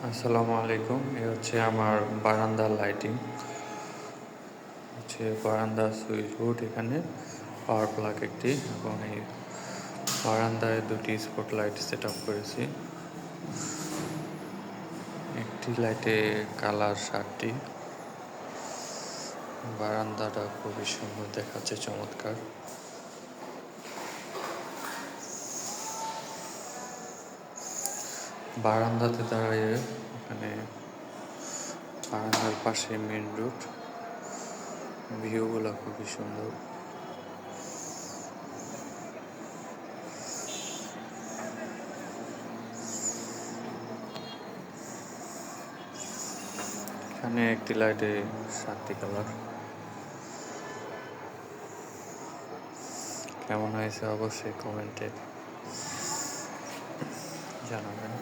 আসসালামু আলাইকুম। হচ্ছে আমার বারান্দার লাইটিং। বারান্দার সুইচ বোর্ড, এখানে পাওয়ার প্লাগ একটি, এবং এই বারান্দায় দুটি স্পটলাইট সেট আপ করেছি। একটি লাইটে কালার 7টি। বারান্দাটা খুবই সুন্দর দেখাচ্ছে, চমৎকার। বারান্দাতে দাঁড়িয়ে এখানে বারান্দার পাশে মেন রোড, ভিউগুলো খুবই সুন্দর। এখানে একটি লাইটে 7টি কালার। কেমন হয়েছে অবশ্যই কমেন্টে জানাবেন।